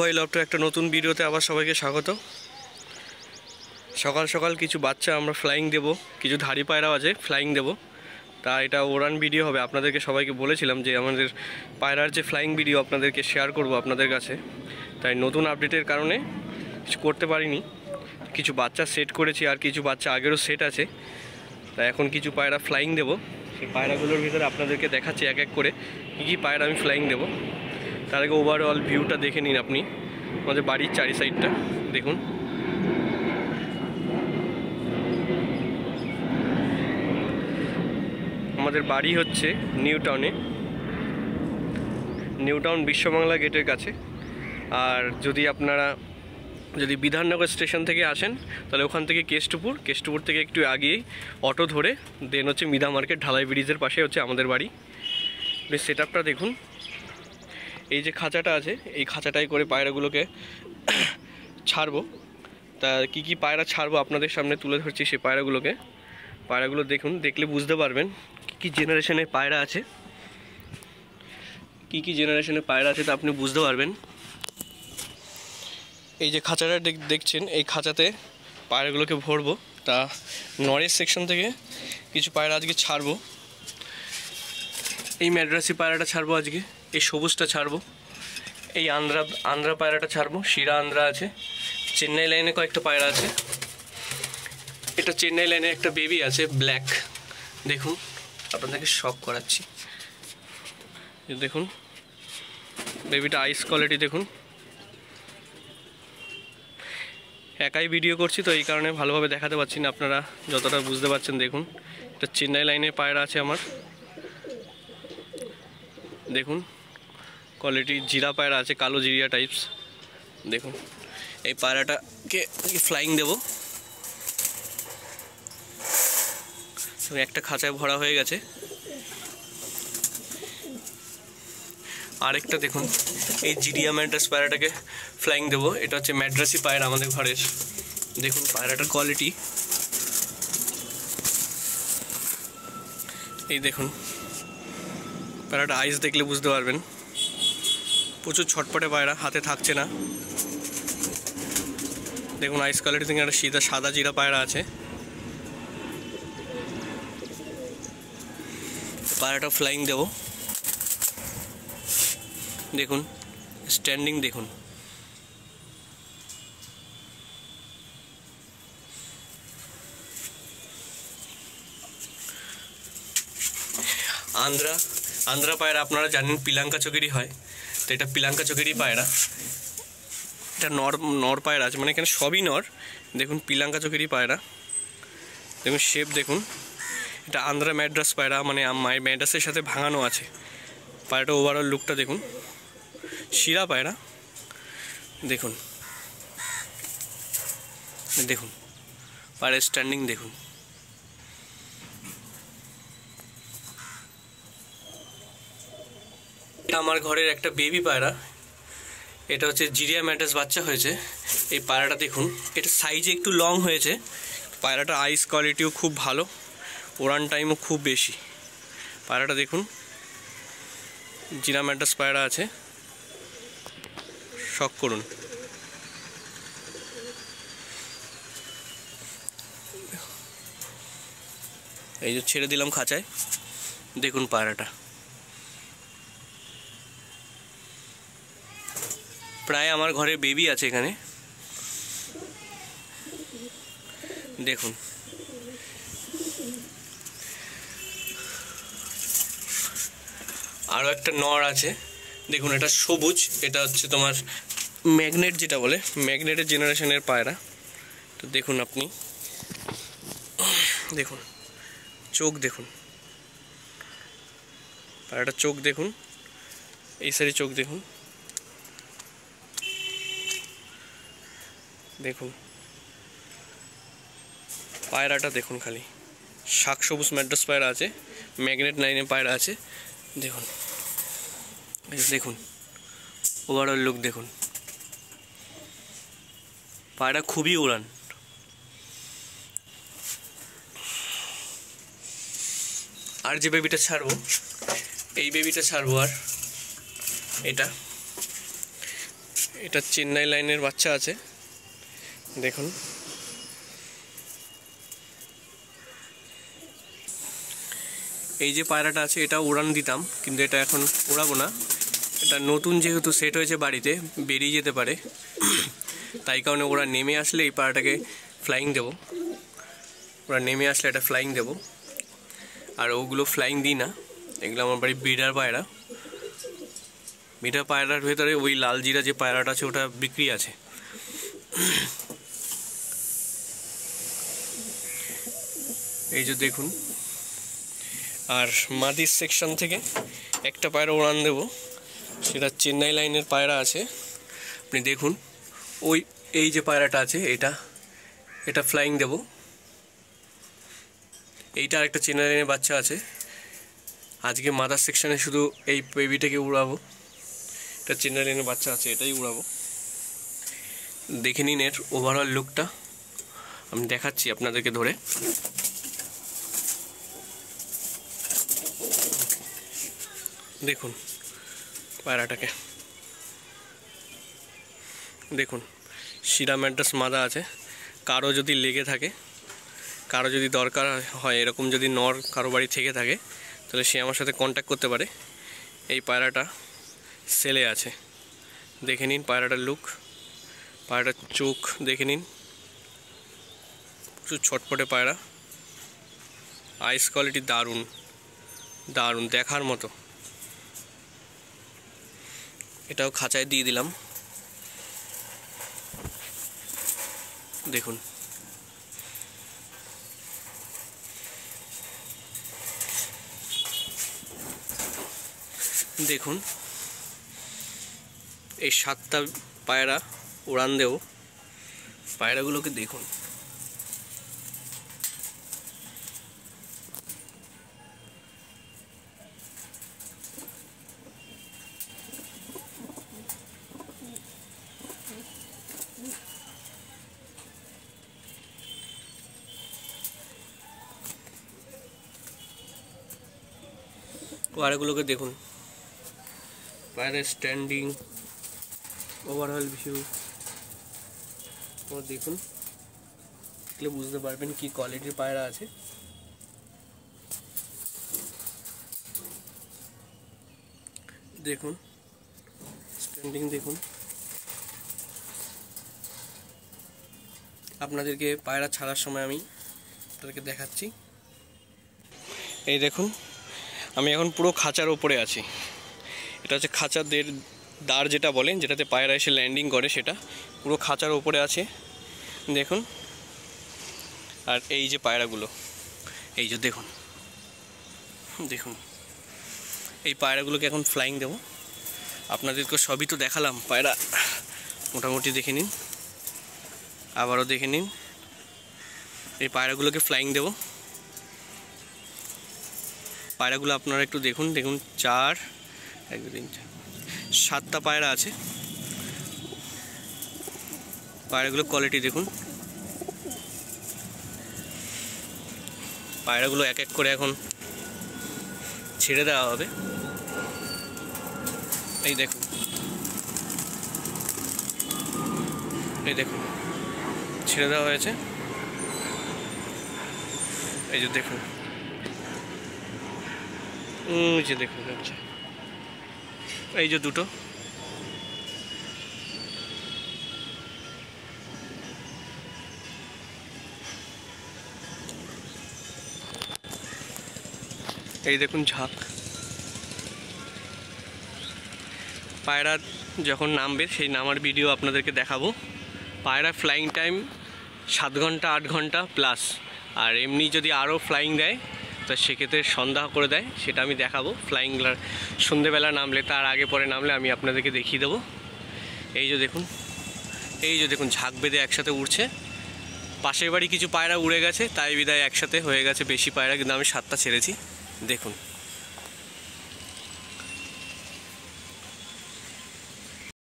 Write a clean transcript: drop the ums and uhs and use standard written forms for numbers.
ভাই লফটে একটা নতুন ভিডিওতে আবার সবাইকে স্বাগত। সকাল সকাল কিছু বাচ্চা আমরা ফ্লাইং দেব, কিছু ধাড়ি পায়রাও আছে ফ্লাইং দেব। তা এটা ওরান ভিডিও হবে। আপনাদেরকে সবাইকে বলেছিলাম যে আমাদের পায়রার যে ফ্লাইং ভিডিও আপনাদেরকে শেয়ার করব আপনাদের কাছে, তাই নতুন আপডেটের কারণে কিছু করতে পারিনি। কিছু বাচ্চা সেট করেছি আর কিছু বাচ্চা আগেরও সেট আছে, তাই এখন কিছু পায়রা ফ্লাইং দেব। সেই পায়রাগুলোর ভিতরে আপনাদেরকে দেখাচ্ছি এক এক করে কী কী পায়রা আমি ফ্লাইং দেব। তার আগে ওভারঅল ভিউটা দেখে নিন আপনি আমাদের বাড়ির চারি সাইডটা দেখুন। আমাদের বাড়ি হচ্ছে নিউটাউন বিশ্ববাংলা গেটের কাছে। আর যদি আপনারা বিধাননগর স্টেশন থেকে আসেন তাহলে ওখান থেকে কেষ্টপুর থেকে একটু আগিয়ে অটো ধরে দেন হচ্ছে মিদা মার্কেট ঢালাই ব্রিজের পাশে হচ্ছে আমাদের বাড়ি। সেট আপটা দেখুন। এই যে খাঁচাটা আছে, এই খাঁচাটাই করে পায়রাগুলোকে ছাড়বো। তা কি কি পায়রা ছাড়বো আপনাদের সামনে তুলে ধরছি। সেই পায়রাগুলো দেখুন, দেখলে বুঝতে পারবেন কি জেনারেশনের পায়রা আছে, তা আপনি বুঝতে পারবেন। এই যে খাঁচাটা দেখছেন, এই খাঁচাতে পায়রাগুলোকে ভরবো। তা নরের সেকশন থেকে কিছু পায়রা আজকে ছাড়বো। এই ম্যাড্রাসি পায়রাটা ছাড়বো আজকে, এই সবুজটা ছাড়বো, এই আন্ধ্রা পায়রাটা ছাড়বো। শিরা আন্ধ্রা আছে, চেন্নাই লাইনে কয়েকটা পায়রা আছে। এটা চেন্নাই লাইনে একটা বেবি আছে ব্ল্যাক, দেখুন আপনাদেরকে শক করাচ্ছি। দেখুন বেবিটা আইস কোয়ালিটি দেখুন। একাই ভিডিও করছি তো এই কারণে ভালোভাবে দেখাতে পারছি না, আপনারা যতটা বুঝতে পারছেন দেখুন। এটা চেন্নাই লাইনের পায়রা আছে আমার, দেখুন কোয়ালিটি। জিরা পায়রা আছে, কালো জিরিয়া টাইপস দেখুন। এই পায়রাটাকে ফ্লাইং দেব। একটা খাঁচায় ভরা হয়ে গেছে। আরেকটা দেখুন, এই জিরিয়া ম্যাড্রাস পায়রাটাকে ফ্লাইং দেব। এটা হচ্ছে ম্যাড্রাসি পায়রা আমাদের ঘরের। দেখুন পায়রাটার কোয়ালিটি, এই দেখুন পায়রাটা আইস দেখলে বুঝতে পারবেন। প্রচুর ছটপটে পায়রা, হাতে থাকছে না। দেখুন আইস কোয়ালিটি থেকে একটা সাদা জিরা পায়রা আছে। পায়রাটা ফ্লাইং দেব। দেখুন স্ট্যান্ডিং দেখুন। আন্ধ্রা পায়রা আপনারা জানেন পিলাঙ্কা চকেরই হয়, তো এটা পিলাঙ্কা চকেরই পায়রা। এটা নর পায়রা আছে, মানে এখানে সবই নর। দেখুন পিলাঙ্কা চকেরই পায়রা, দেখুন শেপ দেখুন। এটা আন্ধ্রা ম্যাড্রাস পায়রা, মানে ম্যাড্রাসের সাথে ভাঙানো আছে। পায়রাটা ওভারঅল লুকটা দেখুন। শিরা পায়রা দেখুন, পায়রা স্ট্যান্ডিং দেখুন। এটা আমার ঘরের একটা বেবি পায়রা, এটা হচ্ছে জিরিয়া ম্যাড্রাস বাচ্চা হয়েছে। এই পায়রাটা দেখুন, এটা সাইজে একটু লং হয়েছে। পায়রাটা আইস কোয়ালিটিও খুব ভালো, ওড়ান টাইমও খুব বেশি। পায়রাটা দেখুন, জিরা ম্যাড্রাস পায়রা আছে, শক করুন। এই যে ছেড়ে দিলাম খাঁচায়, দেখুন পায়রাটা। প্রায় আমার ঘরে বেবি আছে এখানে, দেখুন। আরও একটা নর আছে দেখুন, এটা সবুজ। এটা হচ্ছে তোমার ম্যাগনেট, যেটা বলে ম্যাগনেটের জেনারেশনের পায়রা। তো দেখুন আপনি, দেখুন চোখ দেখুন, পায়রাটার চোখ দেখুন, এই সাইডে চোখ দেখুন। দেখুন পায়রাটা দেখুন, খালি শাক সবুজ ম্যাড্রাস পায়রা আছে, ম্যাগনেট লাইনে পায়রা আছে। দেখুন ওভারঅল লুক দেখুন। পায়রা খুবই উড়ান। আর যে বেবিটা ছাড়বো, এই বেবিটা ছাড়বো। আর এটা এটা চেন্নাই লাইনের বাচ্চা আছে, দেখুন। এই যে পায়রাটা আছে এটা উড়ান দিতাম, কিন্তু এটা এখন উড়াবো না। এটা নতুন যেহেতু সেট হয়েছে বাড়িতে, বেরিয়ে যেতে পারে, তাই কারণে ওরা নেমে আসলে এই পায়রাটাকে ফ্লাইং দেব। ওরা নেমে আসলে এটা ফ্লাইং দেব, আর ওগুলো ফ্লাইং দিই না, এগুলো আমার বাড়ি ব্রিডার পায়রা। ব্রিডার পায়রার ভেতরে ওই লাল জিরা যে পায়রাটা আছে ওটা বিক্রি আছে। এই যে দেখুন, আর মাদির সেকশন থেকে একটা পায়রা উড়ান দেব, সেটা চেন্নাই লাইনের পায়রা আছে। আপনি দেখুন, ওই এই যে পায়রাটা আছে এটা ফ্লাইং দেব। এইটা আরেকটা চেন্নাই লাইনের বাচ্চা আছে। আজকে মাদার সেকশনে শুধু এই বেবিটাকে উড়াবো। এটা চেন্নাই লাইনের বাচ্চা আছে, এটাই উড়াবো। দেখে নিন এর ওভারঅল লুকটা, আমি দেখাচ্ছি আপনাদেরকে ধরে। দেখুন পায়রাটাকে, দেখুন শিরা ম্যাড্রাস মাদা আছে। কারো যদি লেগে থাকে, কারো যদি দরকার হয়, এরকম যদি নর কারো বাড়ি থেকে থাকে, তাহলে সে আমার সাথে কন্ট্যাক্ট করতে পারে। এই পায়রাটা সেলে আছে, দেখে নিন পায়রাটার লুক, পায়রাটার চোখ দেখে নিন, প্রচুর ছটপটে পায়রা। আইস কোয়ালিটি দারুণ দারুণ, দেখার মতো। এটাও খাঁচায় দিয়ে দিলাম, দেখুন। দেখুন এই 7টা পায়রা উড়ান দেব, পায়রাগুলোকে দেখুন। পায়রাগুলোকে দেখুন, পায়রা স্ট্যান্ডিং, ওভারঅল ভিউ দেখুন, দেখলে বুঝতে পারবেন কি কোয়ালিটির পায়রা আছে। দেখুন স্ট্যান্ডিং, দেখুন। আপনাদেরকে পায়রা ছাড়ার সময় আমি আপনাদেরকে দেখাচ্ছি। এই দেখুন, আমি এখন পুরো খাঁচার ওপরে আছি। এটা হচ্ছে খাঁচাদের দ্বার যেটা বলেন, যেটাতে পায়রা এসে ল্যান্ডিং করে, সেটা পুরো খাঁচার ওপরে আছে, দেখুন। আর এই যে পায়রাগুলো, এই যে দেখুন, দেখুন এই পায়রাগুলোকে এখন ফ্লাইং দেব। আপনাদেরকে সবই তো দেখালাম, পায়রা মোটামুটি দেখে নিন, আবারও দেখে নিন। এই পায়রাগুলোকে ফ্লাইং দেব। পায়রাগুলো আপনারা একটু দেখুন, দেখুন 4 1 2 3 4 7টা পায়রা আছে। পায়রাগুলো কোয়ালিটি দেখুন। পায়রাগুলো এক এক করে এখন ছেড়ে দেওয়া হবে। এই দেখুন, এই দেখুন ছেড়ে দেওয়া হয়েছে। এই যে দেখুন, এই যে দেখুন, এই যে দুটো, এই দেখুন ঝাঁক। পায়রা যখন নামবে সেই নামার ভিডিও আপনাদেরকে দেখাবো। পায়রা ফ্লাইং টাইম 7 ঘন্টা 8 ঘন্টা প্লাস, আর এমনি যদি আরও ফ্লাইং দেয় তো সেক্ষেত্রে সন্ধ্যা করে দেয়, সেটা আমি দেখাবো। ফ্লাইং সন্ধেবেলা নামলে, তার আগে পরে নামলে আমি আপনাদেরকে দেখিয়ে দেবো। এই যে দেখুন, এই যে দেখুন ঝাঁক বেঁধে একসাথে উড়ছে। পাশের বাড়ি কিছু পায়রা উড়ে গেছে, তাই বিদায় একসাথে হয়ে গেছে বেশি পায়রা, কিন্তু আমি 7টা ছেড়েছি, দেখুন।